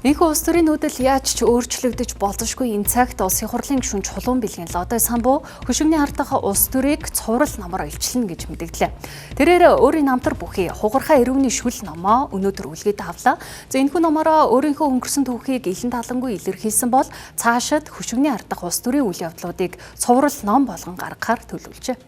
Энэхүү улс төрийн нүүдэл яаж ч өөрчлөгдөж болзошгүй энэ цагт улсын хурлын гишүүн Чулуун Бэлгийн Лодой Самбуу хөшигний ардах улс төрийг цуврал намаар илчлэнэ гэж мэдгдлээ. Тэрээр өөрийн намтар бүхий хугархай эрүүний шүл номоо өнөөдөр үлгээд авлаа. За энэхүү номороо өөрийнхөө өнгөрсөн түүхийг илэн талангүй илэрхийлсэн бол цаашид хөшигний ардах улс төрийн үйл явдлуудыг цуврал ном болгон гаргахаар төлөвлөжээ.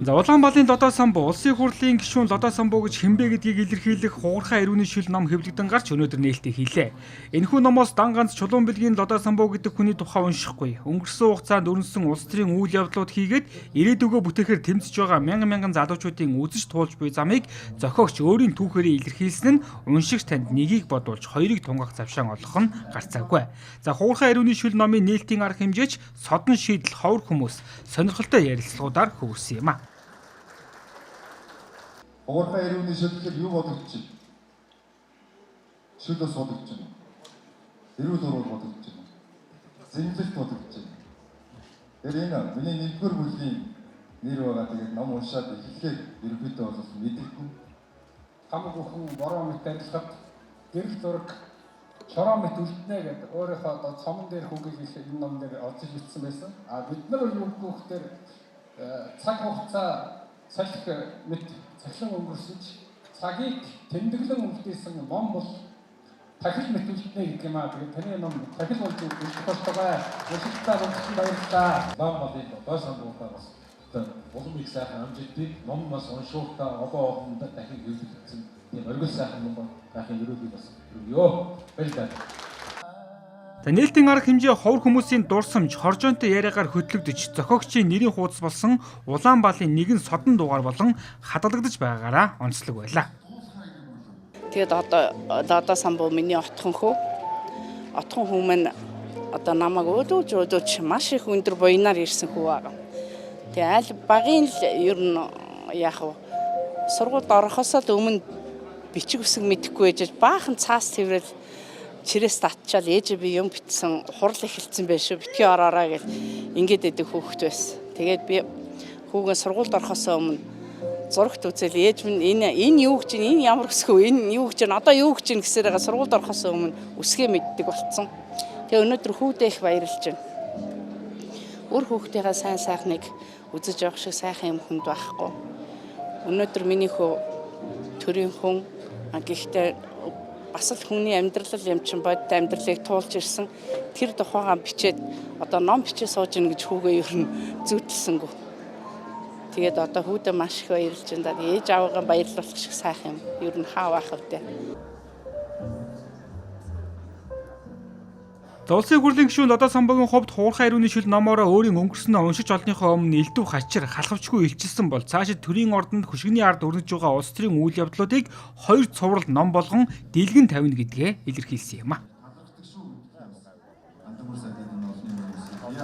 За Улаанбаалын Лодой Самбуу улсын хурлын гишүүн Лодой Самбуу гэж хэмбэ гэдгийг илэрхийлэх хугархай эрүүний шүл ном хэвлэгдэн гарч өнөөдөр нээлттэй хийлээ. Энэхүү номоос дан ганц Чулуун Бэлгийн Лодой Самбуу гэдэг хүний тухай уншихгүй. Өнгөрсөн хугацаанд өрнөсөн улс төрийн үйл явдлууд хийгээд ирээдүгөө бүтээхээр тэмцэж байгаа мянган залуучуудын үзэж туулж буй замыг зохиогч өөрийн түүхээрээ илэрхийлсэн нь уншигч танд нэгийг бодуулж хоёрыг тунгах завшаан олох нь гарцаагүй. За хугархай эрүүний шүл номын нээлтийн арга хэмжээч содон шийдэл ховор хүмүүс сонирхолтой ярилцлагуудаар хөвөрсөн юм а. Хугархай эрүүний шүлгээр юу бодогдож байна? Шүл бас бодогдож байна. Эрүүл урвал бодогдож байна. Зэмлэлт бодогдож байна. Тэр энэ миний нэгдүгээр бүлгийн нэр байгаа. Тэгээд ном уншаад эхлэхээр ерөнхийдөө бол мэдэггүй. Хамаг бүхэн бороо мэт арилгахад гэрэл зураг чороо мэт үлднэ гэдэг өөрийнхөө одоо цомон дээр хүүгийг энэ ном дээр олж бичсэн байсан. А бид нар юу гэхээр цаг хугацаа салхи мэт цахилан өнгөрсөж цагийг тэмдэглэн өнгөрсөн ном бол тахил мэт үлднэ гэдэг юм аа. Тэгээд таны ном тахил болж үлдэх болтойгоо. Өсөлтөө болчихсон баярлалаа. Улаанбаалын Лодой Самбуутай бас улам их сайхан амжилтыг ном бас уншуултаа олон дахин хэвлэгдсэн. Тийм оргил сайхан ном гахын өрөөлийг бас өргөё. Баярлалаа. За нээлтийн арга хэмжээ ховор хүмүүсийн дурсамж хоржоонтой яриагаар хөтлөгдөж зохиогчийн нэрийн хуудас болсон Улаанбаалын нэгэн содон дугаар болон хадгалагдаж байгаагаараа онцлог байлаа. Тэгээд одоо Лодой Самбуу миний отхон хөө. Отхон хүмүүс одоо намайг өөдөөж маш их өндөр буйнаар ирсэн хүү байгаа. Тэгээд аль багын л ер нь яг сургуульд орохоос л өмнө бичиг үсэг мэдэхгүй байж баахан цаас тэрэл чирээс татчаал ээж би юм битсэн хурал эхэлсэн байх шүү битгий ороорой гэж ингээд эдэг хүүхэд байсан. Тэгээд би хүүгээ сургуульд орохоос өмнө зурагт үзэл ээж минь энэ юу гэж энэ ямар өсгөө энэ юу гэж одоо юу гэж гэсээр байгаа сургуульд орохоос өмнө үсгээ мэддэг болцсон. Тэгээ өнөөдөр хүүдээ их баярлж байна. Өөр хүүхдийнхээ сайн сайхныг үзэж явах шиг сайхан юм хүнд байхгүй. Өнөөдөр миний хөө төрийн хүн гэхдээ бас л хүний амьдрал юм чинь бодит амьдралыг туулж ирсэн. Тэр тухайгаа бичээд одоо ном бичиж сууж ийн гэж хүүгээ ер нь зүтэлсэнгүү. Тэгээд одоо хүүдээ маш их баярлж байна. Ээж аваагаа баярлуулах шиг сайхан юм. Ер нь хаа байх вэ? За улсын хурлын гишүүн Лодой Самбуугийн хувьд хугархай эрүүний шүл номоороо өөрийн өнгөрснөө уншиж олонныхоо өмнө элдв хачир халахвчгүй илчилсэн бол цаашид төрийн ордонд хөшигний ард өрнөж байгаа улс төрийн үйл явдлуудыг хоёр цуврал ном болгон дэлгэн тавина гэдгээ илэрхийлсэн юм а.